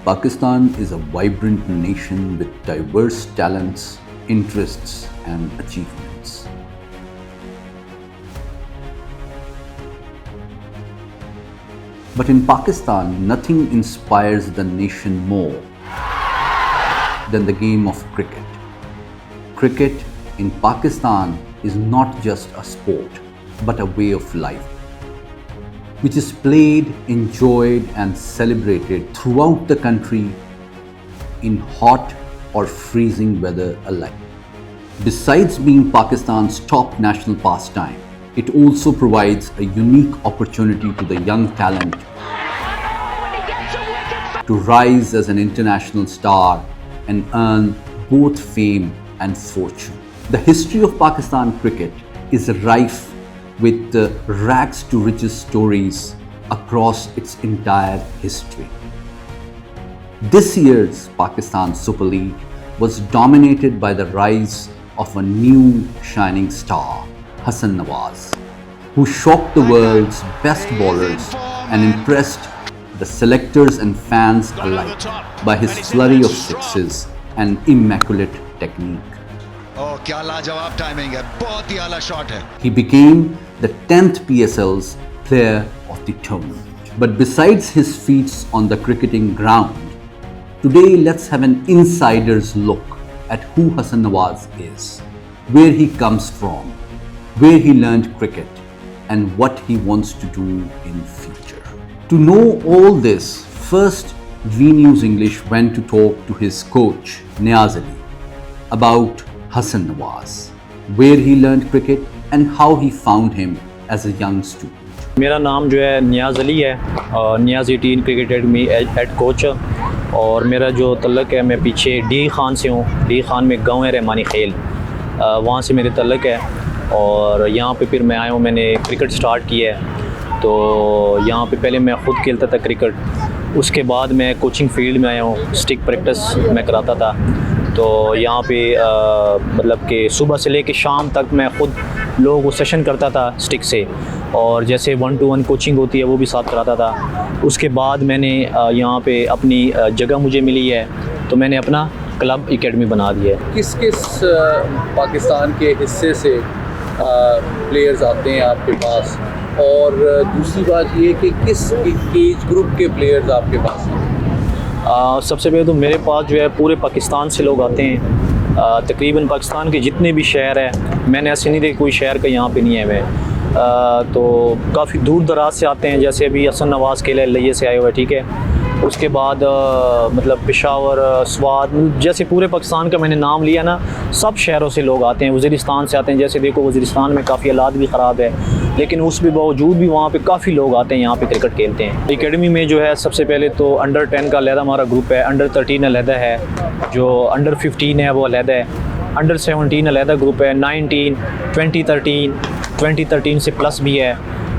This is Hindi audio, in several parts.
Pakistan is a vibrant nation with diverse talents, interests, and achievements. But in Pakistan, nothing inspires the nation more than the game of cricket. Cricket in Pakistan is not just a sport, but a way of life, which is played, enjoyed, and celebrated throughout the country in hot or freezing weather alike. Besides being Pakistan's top national pastime, it also provides a unique opportunity to the young talent to rise as an international star and earn both fame and fortune. The history of Pakistan cricket is rife with rags to riches stories across its entire history. This year's Pakistan Super League was dominated by the rise of a new shining star, Hasan Nawaz, who shocked the world's best bowlers and impressed the selectors and fans alike by his flurry of sixes and immaculate technique. क्या लाजवाब टाइमिंग है, बहुत ही आला शॉट है. He became the 10th PSL's player of the tournament. But besides his feats on the cricketing ground, today let's have an insider's look at who Hasan Nawaz is, where he comes from, where he learned cricket, and what he wants to do in future. To know all this, first V News English went to talk to his coach Niaz Ali about Hasan Nawaz, where he learned cricket and how he found him as a young student. मेरा नाम जो है नियाज़ अली है और नियाज़ 18 क्रिकेट अकेडमी हेड कोच, और मेरा जो तल्लक है, मैं पीछे डी खान से हूँ. डी खान में गांव है रहमानी खेल, वहाँ से मेरे तल्लक है और यहाँ पे फिर मैं आया हूँ, मैंने क्रिकेट स्टार्ट किया है. तो यहाँ पे पहले मैं ख़ुद खेलता था क्रिकेट, उसके बाद मैं कोचिंग फील्ड में आया हूँ, स्टिक प्रैक्टिस मैं कराता था. तो यहाँ पे मतलब कि सुबह से लेके शाम तक मैं ख़ुद लोगों को सेशन करता था स्टिक से, और जैसे 1-to-1 कोचिंग होती है वो भी साथ कराता था. उसके बाद मैंने यहाँ पे अपनी जगह मुझे मिली है, तो मैंने अपना क्लब एकेडमी बना दिया है. किस किस पाकिस्तान के हिस्से से प्लेयर्स आते हैं आपके पास, और दूसरी बात ये कि किस एज ग्रुप के प्लेयर्स आपके पास हैं? सबसे पहले तो मेरे पास जो है पूरे पाकिस्तान से लोग आते हैं. तकरीबन पाकिस्तान के जितने भी शहर हैं, मैंने ऐसे नहीं देखा कोई शहर का यहाँ पे नहीं है मैं. तो काफ़ी दूर दराज से आते हैं, जैसे अभी हसन नवाज़ के लिए से आए हुए, ठीक है. उसके बाद मतलब पेशावर, स्वात, जैसे पूरे पाकिस्तान का मैंने नाम लिया ना, सब शहरों से लोग आते हैं. वज़ीरिस्तान से आते हैं, जैसे देखो वज़ीरिस्तान में काफ़ी हालात भी ख़राब है, लेकिन उस भी बावजूद भी वहाँ पे काफ़ी लोग आते हैं, यहाँ पे क्रिकेट खेलते हैं. एकेडमी में जो है सबसे पहले तो अंडर 10 का अलहदा हमारा ग्रुप है, अंडर 13 अलहदा है, जो अंडर 15 है वो अलहदा है, अंडर 17 अलहदा ग्रुप है, 19, 2013 से प्लस भी है.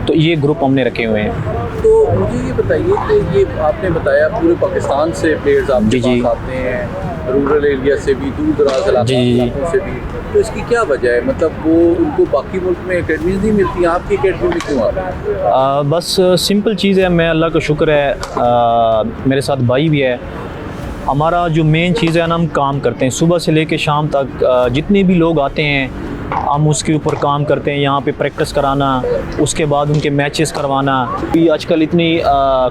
तो ये ग्रुप हमने रखे हुए हैं. तो मुझे ये बताइए कि ये आपने बताया पूरे पाकिस्तान से प्लेयर्स आपके पास आते हैं, रूरल एरिया से भी, दूर दराज इलाकों से भी. तो इसकी क्या वजह है? मतलब वो उनको बाकी मुल्क में एकेडमीज नहीं मिलती, आपकी एकेडमी में क्यों आ रहे हैं? बस सिंपल चीज़ है, मैं अल्लाह का शुक्र है, मेरे साथ भाई भी है. हमारा जो मेन चीज़ है ना, हम काम करते हैं सुबह से लेकर शाम तक. जितने भी लोग आते हैं हम उसके ऊपर काम करते हैं. यहाँ पे प्रैक्टिस कराना, उसके बाद उनके मैचेस करवाना. आजकल इतनी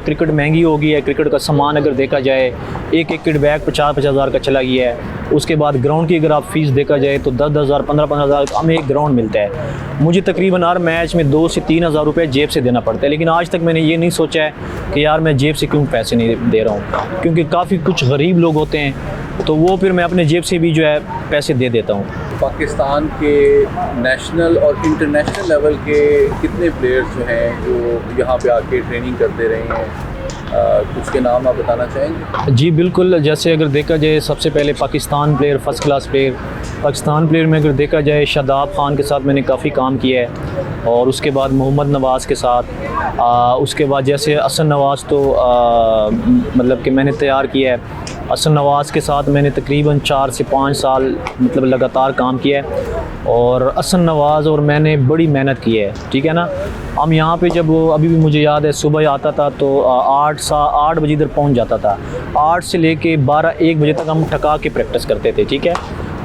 क्रिकेट महंगी हो गई है, क्रिकेट का सामान अगर देखा जाए, एक किट बैग 50-50 हज़ार का चला गया है. उसके बाद ग्राउंड की अगर आप फ़ीस देखा जाए तो 10-10 हज़ार, 15-15 हज़ार हमें एक ग्राउंड मिलता है. मुझे तकरीबन हर मैच में 2 से 3 हज़ार रुपये जेब से देना पड़ता है. लेकिन आज तक मैंने ये नहीं सोचा है कि यार मैं जेब से क्यों पैसे नहीं दे रहा हूँ, क्योंकि काफ़ी कुछ गरीब लोग होते हैं, तो वो फिर मैं अपने जेब से भी जो है पैसे दे देता हूँ. पाकिस्तान के नेशनल और इंटरनेशनल लेवल के कितने प्लेयर्स जो हैं जो यहाँ पे आके ट्रेनिंग करते रहे हैं, कुछ के नाम आप बताना चाहेंगे? जी बिल्कुल. जैसे अगर देखा जाए, सबसे पहले Pakistan player, first class player, Pakistan player में अगर देखा जाए, शादाब खान के साथ मैंने काफ़ी काम किया है, और उसके बाद मोहम्मद नवाज़ के साथ, उसके बाद जैसे हसन नवाज़ तो मतलब कि मैंने तैयार किया है. हसन नवाज़ के साथ मैंने तकरीबन 4 से 5 साल मतलब लगातार काम किया है और हसन नवाज़ और मैंने बड़ी मेहनत की है, ठीक है ना। हम यहाँ पे जब अभी भी मुझे याद है सुबह आता था तो 8 बजे इधर पहुँच जाता था। 8 से लेके 12-1 बजे तक हम टका के प्रैक्टिस करते थे, ठीक है।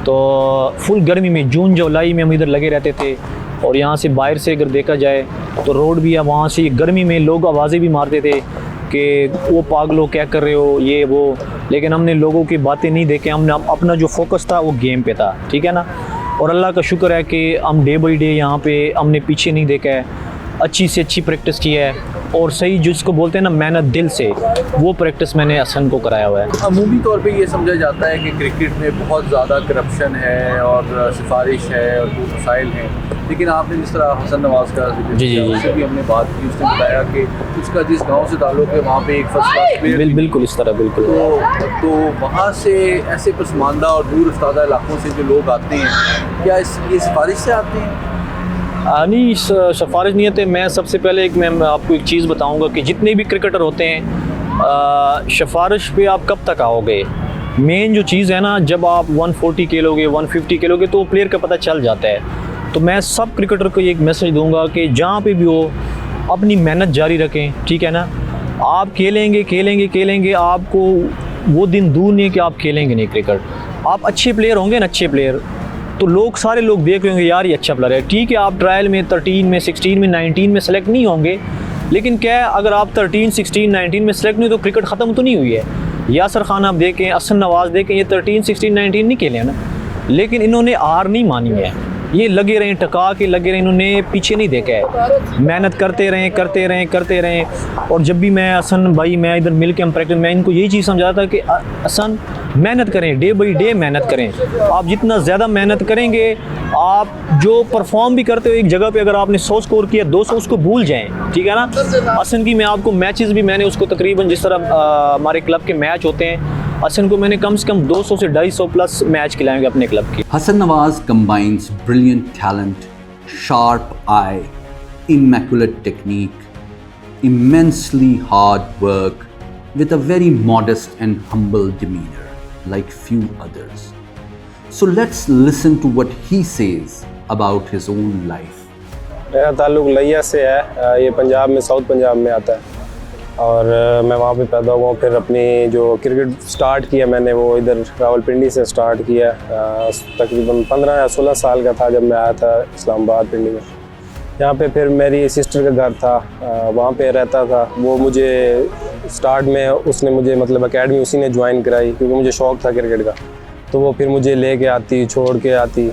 तो फुल गर्मी में जून जुलाई में हम इधर लगे रहते थे और यहाँ से बाहर से अगर देखा जाए तो रोड भी है, वहाँ से गर्मी में लोग आवाज़ें भी मारते थे कि वो पागलों क्या कर रहे हो ये वो, लेकिन हमने लोगों की बातें नहीं देखे, हमने अपना जो फोकस था वो गेम पे था, ठीक है ना। और अल्लाह का शुक्र है कि हम डे बाई डे यहाँ पे हमने पीछे नहीं देखा है, अच्छी से अच्छी प्रैक्टिस की है और सही जिसको बोलते हैं ना मेहनत दिल से, वो प्रैक्टिस मैंने हसन को कराया हुआ है। अमूमी तौर पे ये समझा जाता है कि क्रिकेट में बहुत ज़्यादा करप्शन है और सिफारिश है और वो मसाइल हैं, लेकिन आपने जिस तरह हसन नवाज़ का जिक्र किया, उससे भी हमने बात की, उसने बताया कि उसका जिस गांव से ताल्लुक़ है वहाँ पे एक फर्स्ट क्लास प्लेयर बिल्कुल इस तरह बिल्कुल। तो वहाँ से ऐसे पसमानदा और दूर अफ्तादा इलाकों से जो लोग आते हैं, क्या ये सिफारिश से आते हैं? नहीं, सिफारिश नहीं है। मैं सबसे पहले मैं आपको एक चीज़ बताऊंगा कि जितने भी क्रिकेटर होते हैं सिफारिश पे आप कब तक आओगे। मेन जो चीज़ है ना, जब आप 140 खेलोगे 150 खेलोगे तो प्लेयर का पता चल जाता है। तो मैं सब क्रिकेटर को एक मैसेज दूंगा कि जहाँ पे भी हो अपनी मेहनत जारी रखें, ठीक है ना। आप खेलेंगे, आपको वो दिन दूर नहीं है कि आप खेलेंगे नहीं क्रिकेट। आप अच्छे प्लेयर होंगे ना, अच्छे प्लेयर, तो सारे लोग देख रहे होंगे यार ये अच्छा प्लेयर है। ठीक है, आप ट्रायल में 13 में 16 में 19 में सेलेक्ट नहीं होंगे, लेकिन क्या है अगर आप 13 16 19 में सेलेक्ट नहीं तो क्रिकेट ख़त्म तो नहीं हुई है। यासर खान आप देखें, हसन नवाज़ देखें, ये 13 16 19 नहीं खेले हैं ना, लेकिन इन्होंने हार नहीं मानी है, ये लगे रहे, टका के लगे रहे, इन्होंने पीछे नहीं देखा है, मेहनत करते रहें। और जब भी मैं हसन भाई मैं इधर मिल के हम प्रैक्टिस, मैं इनको यही चीज़ समझाता था कि हसन मेहनत करें, डे बाई डे मेहनत करें। आप जितना ज़्यादा मेहनत करेंगे, आप जो परफॉर्म भी करते हो एक जगह पे, अगर आपने 100 स्कोर किया 200 उसको भूल जाएं, ठीक है ना। हसन की मैं आपको मैचेस भी मैंने उसको तकरीबन जिस तरह हमारे क्लब के मैच होते हैं, हसन को मैंने कम से कम 200 से 250 प्लस मैच खिलाएंगे अपने क्लब के। Hasan Nawaz combines brilliant talent, sharp eye, immaculate technique, immensely hard work with a very modest and humble demeanor, like few others. So let's listen to what he says about his own life. मेरा ताल्लुक़ लैया से है, ये पंजाब में, साउथ पंजाब में आता है और मैं वहाँ पे पैदा हुआ हूँ। फिर अपनी जो क्रिकेट स्टार्ट किया मैंने वो इधर रावलपिंडी से स्टार्ट किया। तकरीबन 15 या 16 साल का था जब मैं आया था इस्लामाबाद पिंडी में। यहाँ पे फिर मेरी सिस्टर का घर था, वहाँ पे रहता था वो। मुझे स्टार्ट में उसने मुझे मतलब एकेडमी उसी ने ज्वाइन कराई क्योंकि मुझे शौक़ था क्रिकेट का, तो वो फिर मुझे ले के आती, छोड़ के आती।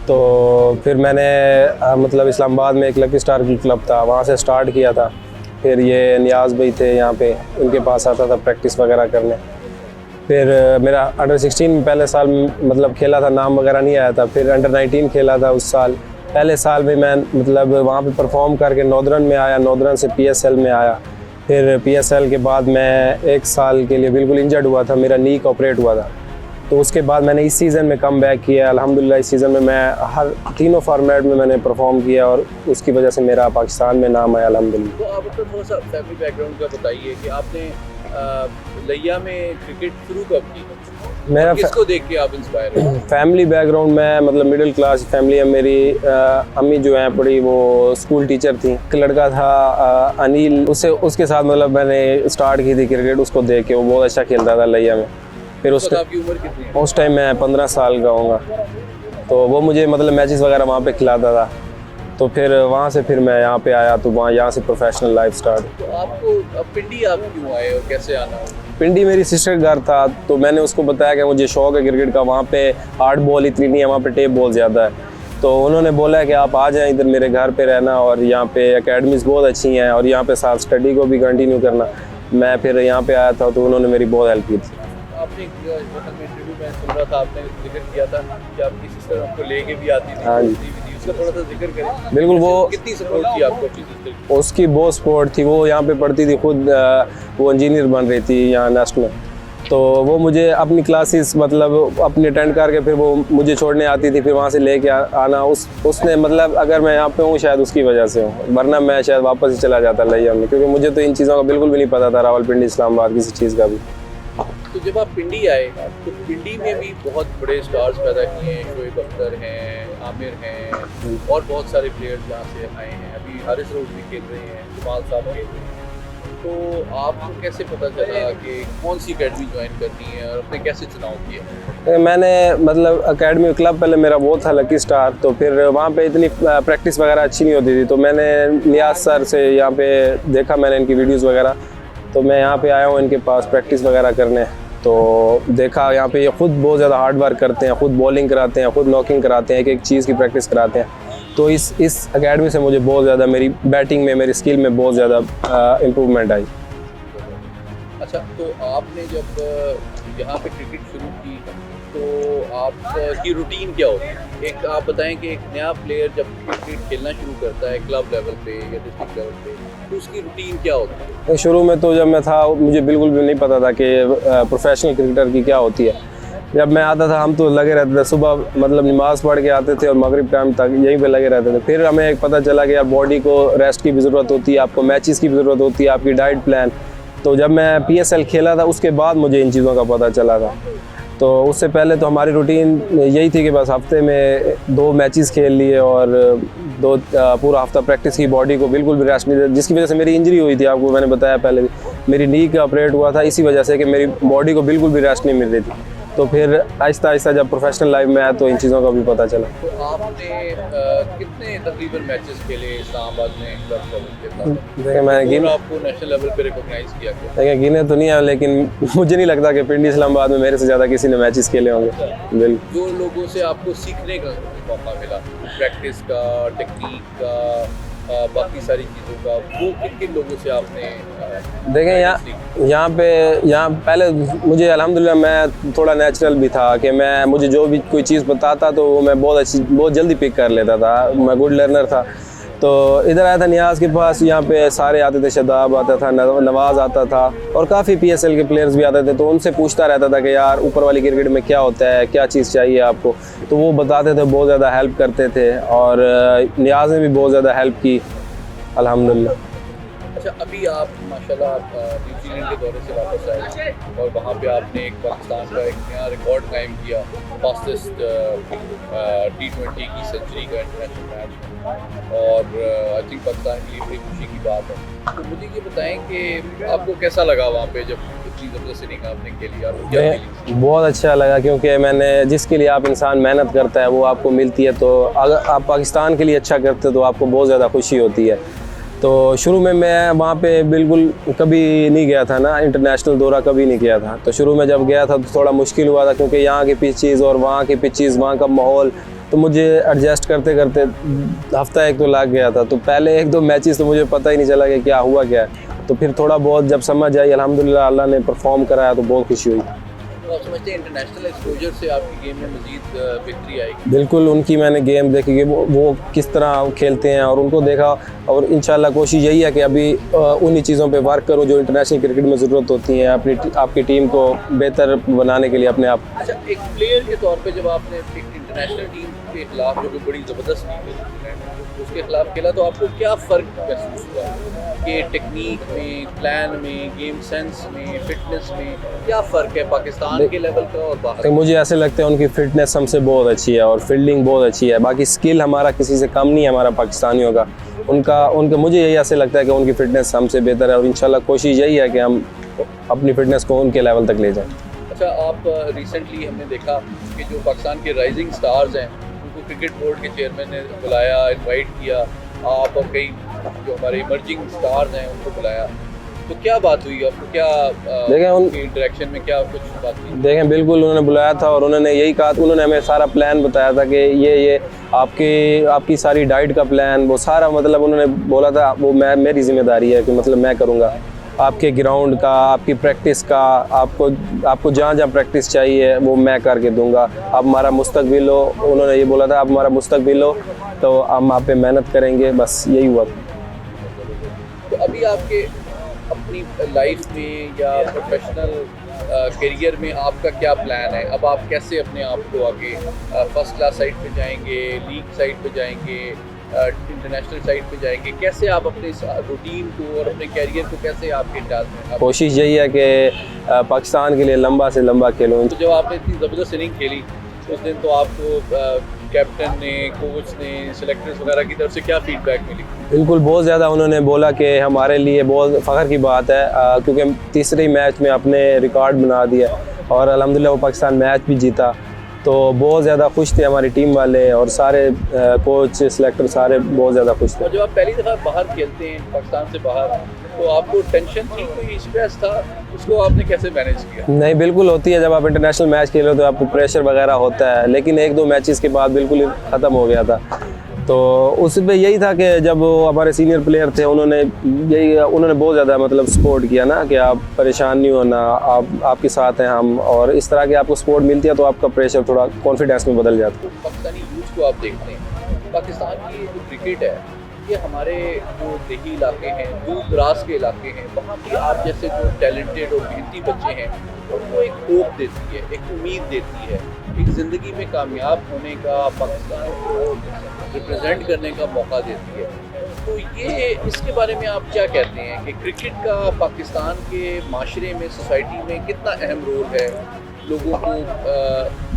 तो फिर मैंने मतलब इस्लामाबाद में एक लकी स्टार की क्लब था, वहाँ से स्टार्ट किया था। फिर ये नियाज़ भाई थे यहाँ पे, उनके पास आता था प्रैक्टिस वगैरह करने। फिर मेरा अंडर 16 में पहले साल मतलब खेला था, नाम वगैरह नहीं आया था। फिर अंडर 19 खेला था उस साल। पहले साल में मैं मतलब वहाँ पे परफॉर्म करके नॉर्दर्न में आया, नॉर्दर्न से PSL में आया। फिर PSL के बाद मैं 1 साल के लिए बिल्कुल इंजर्ड हुआ था, मेरा नी ऑपरेट हुआ था। तो उसके बाद मैंने इस सीज़न में कम बैक किया। अल्हम्दुलिल्लाह इस सीज़न में मैं हर तीनों फॉर्मेट में मैंने परफॉर्म किया और उसकी वजह से मेरा पाकिस्तान में नाम आया अल्हम्दुलिल्लाह। तो आप अपना थोड़ा सा फैमिली बैकग्राउंड का बताइए कि आपने लैया में क्रिकेट शुरू कब की? मेरा किसको देख के आप इंस्पायर हुए? फैमिली बैकग्राउंड में मतलब मिडिल क्लास फैमिली है मेरी। अम्मी जो हैं बड़ी वो स्कूल टीचर थी। एक लड़का था अनिल, उसके साथ मतलब मैंने स्टार्ट की थी क्रिकेट, उसको देख के। वो बहुत अच्छा खेलता था लैया में। फिर आपकी उम्र कितनी है? उस टाइम मैं 15 साल का हूँगा। तो वो मुझे मतलब मैचेस वगैरह वहाँ पे खिलाता था। तो फिर वहाँ से फिर मैं यहाँ पे आया, तो यहाँ से प्रोफेशनल लाइफ स्टार्ट। तो आपको अब पिंडी आप क्यों आए और कैसे आना हो? पिंडी मेरी सिस्टर का घर था, तो मैंने उसको बताया कि मुझे शौक़ है क्रिकेट का। वहाँ पे हार्ड बॉल इतनी नहीं है, वहाँ पे टेप बॉल ज़्यादा है। तो उन्होंने बोला कि आप आ जाएं इधर मेरे घर पे रहना, और यहाँ पे एकेडमीज़ बहुत अच्छी हैं और यहाँ पे साथ स्टडी को भी कंटिन्यू करना। मैं फिर यहाँ पे आया था, तो उन्होंने मेरी बहुत हेल्प की थी। आपने इंटरव्यू में सुन रहा था, आपने जिक्र किया था कि आपकी सिस्टर आपको लेके भी आती थी। हाँ जी, उसका थोड़ा सा जिक्र करें। बिल्कुल, वो कितनी सपोर्ट की आपको अपनी सिस्टर की? उसकी बहुत सपोर्ट थी। वो यहाँ पे पढ़ती थी खुद, वो इंजीनियर बन रही थी यहाँ नेस्ट में। तो वो मुझे अपनी क्लासेस मतलब अपनी अटेंड करके फिर वो मुझे छोड़ने आती थी, फिर वहाँ से लेके आना। उसने मतलब अगर मैं यहाँ पे हूँ शायद उसकी वजह से हूँ, वरना मैं शायद वापस ही चला जाता लैया में, क्योंकि मुझे तो इन चीज़ों का बिल्कुल भी नहीं पता था, रावलपिंडी इस्लामाबाद किसी चीज़ का भी। तो जब आप पिंडी आए तो पिंडी में भी बहुत बड़े स्टार्स पैदा किए हैं, शोएब अख्तर हैं, आमिर हैं और बहुत सारे प्लेयर्स जहाँ से आए हैं। अभी हारिस रऊफ भी खेल रहे हैं, जमाल साहब खेल रहे हैं। तो आपको कैसे पता चला कि कौन सी अकेडमी ज्वाइन करनी है और आपने कैसे चुनाव किया? मैंने मतलब एकेडमी क्लब पहले मेरा वो था लकी स्टार, तो फिर वहाँ पे इतनी प्रैक्टिस वगैरह अच्छी नहीं होती थी, तो मैंने नियाज सर से यहाँ पे देखा, मैंने इनकी वीडियोस वगैरह, तो मैं यहाँ पे आया हूँ इनके पास प्रैक्टिस वगैरह करने। तो देखा यहाँ पे ये खुद बहुत ज़्यादा हार्ड वर्क करते हैं, खुद बॉलिंग कराते हैं, खुद नॉकिंग कराते हैं, एक एक चीज़ की प्रैक्टिस कराते हैं। तो इस एकेडमी से मुझे बहुत ज़्यादा मेरी बैटिंग में, मेरी स्किल में बहुत ज़्यादा इम्प्रूवमेंट आई। अच्छा, तो आपने जब यहाँ पे क्रिकेट शुरू की तो आपकी रूटीन क्या होती है? एक आप बताएं कि एक नया प्लेयर जब क्रिकेट खेलना शुरू करता है क्लब लेवल पे या डिस्ट्रिक्ट लेवल पे, तो उसकी रूटीन क्या होती है? शुरू में तो जब मैं था मुझे बिल्कुल भी नहीं पता था कि प्रोफेशनल क्रिकेटर की क्या होती है। जब मैं आता था हम तो लगे रहते थे, सुबह मतलब नमाज़ पढ़ के आते थे और मगरिब टाइम तक यहीं पे लगे रहते थे। फिर हमें एक पता चला कि यार बॉडी को रेस्ट की भी ज़रूरत होती है, आपको मैचेस की भी ज़रूरत होती है, आपकी डाइट प्लान। तो जब मैं PSL खेला था उसके बाद मुझे इन चीज़ों का पता चला था। तो उससे पहले तो हमारी रूटीन यही थी कि बस हफ्ते में 2 मैचेस खेल लिए और पूरा हफ्ता प्रैक्टिस की, बॉडी को बिल्कुल भी रेस्ट नहीं दिया, जिसकी वजह से मेरी इंजरी हुई थी। आपको मैंने बताया पहले भी, मेरी नी का ऑपरेट हुआ था इसी वजह से कि मेरी बॉडी को बिल्कुल भी रेस्ट नहीं मिल रही थी। तो फिर आहिस्ता आहिस्ता जब प्रोफेशनल लाइफ में आया तो इन चीज़ों का भी पता चला। तो आपने कितने तकरीबन मैचेस खेले इस्लामाबाद में क्लब लेवल के साथ? देखिए मैंने आपको नेशनल लेवल पे रिकॉग्नाइज किया गया? देखिए गिने तो नहीं है, लेकिन मुझे नहीं लगता कि पिंडी इस्लामाबाद में मेरे से ज़्यादा किसी ने मैचेस खेले होंगे। बिल्कुल। जो लोगों से आपको सीखने का मौका मिला, प्रैक्टिस का, टेक्निक का, बाकी सारी चीज़ों का, वो किन किन लोगों से आपने देखें यहाँ पहले मुझे अल्हम्दुलिल्लाह मैं थोड़ा नेचुरल भी था कि मुझे जो भी कोई चीज़ बताता तो मैं बहुत जल्दी पिक कर लेता था, मैं गुड लर्नर था। तो इधर आया था नियाज़ के पास, यहाँ पे सारे आते थे, शदाब आता था, नवाज़ आता था और काफ़ी PSL के प्लेयर्स भी आते थे। तो उनसे पूछता रहता था कि यार ऊपर वाली क्रिकेट में क्या होता है, क्या चीज़ चाहिए आपको, तो वो बताते थे, बहुत ज़्यादा हेल्प करते थे और नियाज़ ने भी बहुत ज़्यादा हेल्प की अल्हम्दुलिल्लाह। अच्छा, अभी आप माशाल्लाह न्यूजीलैंड के दौरे से वापस आए और वहाँ पे आपने एक पाकिस्तान का एक नया रिकॉर्ड कायम किया, फास्टेस्ट T20 की सेंचुरी का इंटरनेशनल मैच, और आई थिंक पाकिस्तान के लिए बड़ी खुशी की बात है। तो मुझे ये बताएं कि आपको कैसा लगा वहाँ पे जब इतनी ज़बरदस्त इनिंग आपने खेली? आपको क्या फीलिंग? बहुत अच्छा लगा, क्योंकि मैंने जिसके लिए आप इंसान मेहनत करता है वो आपको मिलती है। तो अगर आप पाकिस्तान के लिए अच्छा करते तो आपको बहुत ज़्यादा खुशी होती है। तो शुरू में मैं वहाँ पे बिल्कुल कभी नहीं गया था ना, इंटरनेशनल दौरा कभी नहीं किया था। तो शुरू में जब गया था तो थोड़ा मुश्किल हुआ था, क्योंकि यहाँ की पिचेज़ और वहाँ की पिचेज़, वहाँ का माहौल, तो मुझे एडजस्ट करते करते हफ्ता एक तो लग गया था। तो पहले 1-2 मैचेस तो मुझे पता ही नहीं चला कि क्या हुआ क्या है। तो फिर थोड़ा बहुत जब समझ आई, अल्हम्दुलिल्लाह अल्लाह ने परफॉर्म कराया तो बहुत खुशी हुई। तो आप समझते हैं इंटरनेशनल एक्सपोजर से आपकी गेम में मज़ीद बेहतरी आएगी? बिल्कुल, उनकी मैंने गेम देखी कि वो किस तरह खेलते हैं और उनको देखा, और इंशाल्लाह कोशिश यही है कि अभी उन्हीं चीज़ों पे वर्क करूं जो इंटरनेशनल क्रिकेट में ज़रूरत होती है आपकी टीम को बेहतर बनाने के लिए अपने आप। अच्छा, एक प्लेयर के तौर पे जब आपने एक इंटरनेशनल टीम के खिलाफ, जो कि बड़ी ज़बरदस्त टीम है, उसके खिलाफ खेला, तो आपको क्या फ़र्क महसूस हुआ कि टेक्निक में, प्लान में, गेम सेंस में, फिटनेस में क्या फ़र्क है पाकिस्तान के लेवल का और बाहर? तो मुझे ऐसे लगता है उनकी फ़िटनेस हमसे बहुत अच्छी है और फील्डिंग बहुत अच्छी है। बाकी स्किल हमारा किसी से कम नहीं है, हमारा पाकिस्तानियों का। उनका मुझे यही ऐसे लगता है कि उनकी फ़िटनेस हमसे बेहतर है और इंशाल्लाह कोशिश यही है कि हम अपनी फ़िटनेस को उनके लेवल तक ले जाएं। अच्छा, आप रिसेंटली हमने देखा कि जो पाकिस्तान के राइजिंग स्टार्स हैं उनको क्रिकेट बोर्ड के चेयरमैन ने बुलाया, इनवाइट किया, आप और कई जो हमारे इमर्जिंग स्टार्स हैं उनको बुलाया। तो क्या बात हुई, आपको क्या देखें उनकी इंटरेक्शन में क्या कुछ बात हुई? देखें बिल्कुल उन्होंने बुलाया था और उन्होंने यही कहा, उन्होंने हमें सारा प्लान बताया था कि ये आपकी सारी डाइट का प्लान, वो सारा मतलब उन्होंने बोला था वो मेरी जिम्मेदारी है कि मतलब मैं करूँगा। आपके ग्राउंड का, आपकी प्रैक्टिस का, आपको जहाँ प्रैक्टिस चाहिए वो मैं करके दूंगा। आप हमारा मुस्तकबिल हो, उन्होंने ये बोला था आप हमारा मुस्तकबिल हो, तो हम आप पे मेहनत करेंगे, बस यही हुआ। तो अभी आपके अपनी लाइफ में या प्रोफेशनल करियर में आपका क्या प्लान है? अब आप कैसे अपने आप को आगे फर्स्ट क्लास साइड पे जाएंगे, लीग साइड पे जाएंगे, इंटरनेशनल साइड पे जाएंगे, कैसे आप अपने इस रूटीन को और अपने कैरियर को कैसे आपके डालते हैं? कोशिश यही है कि पाकिस्तान के लिए लंबा से लंबा खेलूँ। तो जब आपने इतनी ज़बरदस्त इनिंग खेली उस दिन, तो आपको कैप्टन ने, कोच ने, सिलेक्टर्स वगैरह की तरफ से क्या फीडबैक मिली? बिल्कुल, बहुत ज़्यादा उन्होंने बोला कि हमारे लिए बहुत फ़ख्र की बात है क्योंकि हम तीसरे मैच में अपने रिकॉर्ड बना दिया और अल्हम्दुलिल्लाह वो पाकिस्तान मैच भी जीता। तो बहुत ज़्यादा खुश थे हमारी टीम वाले और सारे कोच सिलेक्टर सारे बहुत ज़्यादा खुश थे। और जब आप पहली दफ़ा बाहर खेलते हैं पाकिस्तान से बाहर, तो आपको टेंशन थी, कोई स्ट्रेस था, उसको आपने कैसे मैनेज किया? नहीं, बिल्कुल होती है। जब आप इंटरनेशनल मैच खेलो तो आपको प्रेशर वगैरह होता है, लेकिन एक दो मैचेस के बाद बिल्कुल ख़त्म हो गया था। तो उस पर यही था कि जब वो हमारे सीनियर प्लेयर थे उन्होंने बहुत ज़्यादा मतलब सपोर्ट किया ना कि आप परेशान नहीं होना, आपके साथ हैं हम, और इस तरह की आपको सपोर्ट मिलती है तो आपका प्रेशर थोड़ा कॉन्फिडेंस में बदल जाता है। पाकिस्तानी यूथ को आप देखते हैं, पाकिस्तान की जो क्रिकेट है ये हमारे जो देही इलाके हैं, दूर दराज के इलाके हैं, वहाँ भी आप जैसे जो टैलेंटेड और मेहनती बच्चे हैं उनको एक होप देती है, एक उम्मीद देती है, एक ज़िंदगी में कामयाब होने का, पाकिस्तान को रिप्रेजेंट करने का मौका देती है। तो ये इसके बारे में आप क्या कहते हैं कि क्रिकेट का पाकिस्तान के माशरे में, सोसाइटी में कितना अहम रोल है? लोगों को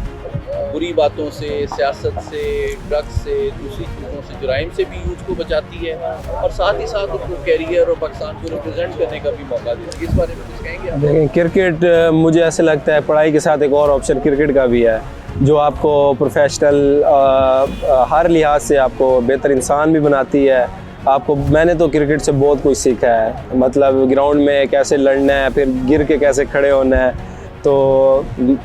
बुरी बातों से, सियासत से, ड्रग्स से, दूसरी चीज़ों से, जुराइम से भी यूथ को बचाती है और साथ ही साथ उनको कैरियर और पाकिस्तान को रिप्रेजेंट करने का भी मौका देती है। इस बारे में कुछ कहेंगे आप? देखिए, क्रिकेट मुझे ऐसे लगता है पढ़ाई के साथ एक और ऑप्शन क्रिकेट का भी है जो आपको प्रोफेशनल हर लिहाज से आपको बेहतर इंसान भी बनाती है। मैंने तो क्रिकेट से बहुत कुछ सीखा है, मतलब ग्राउंड में कैसे लड़ना है, फिर गिर के कैसे खड़े होना है। तो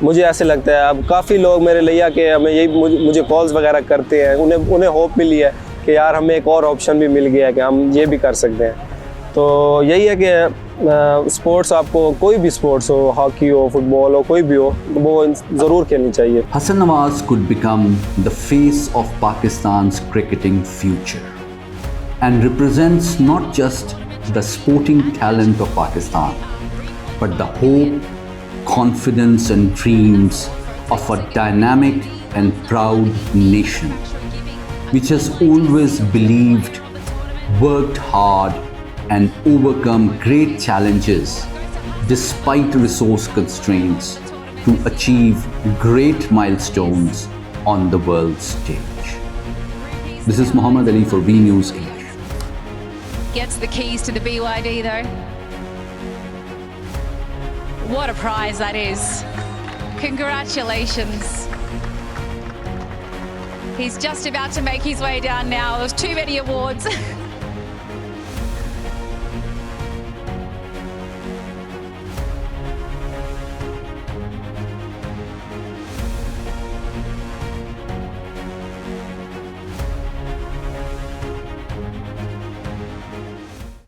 मुझे ऐसे लगता है अब काफ़ी लोग मेरे लिया कि हमें यही मुझे कॉल्स वगैरह करते हैं, उन्हें होप मिली है कि यार हमें एक और ऑप्शन भी मिल गया है कि हम ये भी कर सकते हैं। तो यही है कि स्पोर्ट्स, आपको कोई भी स्पोर्ट्स हो, हॉकी हो, फुटबॉल हो, कोई भी हो, वो ज़रूर खेलनी चाहिए। Hassan Nawaz could become the face of Pakistan's cricketing future and represents not just the sporting talent of Pakistan, but the hope, confidence and dreams of a dynamic and proud nation which has always believed, worked hard and overcome great challenges despite resource constraints to achieve great milestones on the world stage. This is Muhammad Ali for B News English. Gets the keys to the BYD though. What a prize that is. Congratulations. He's just about to make his way down now. There's too many awards.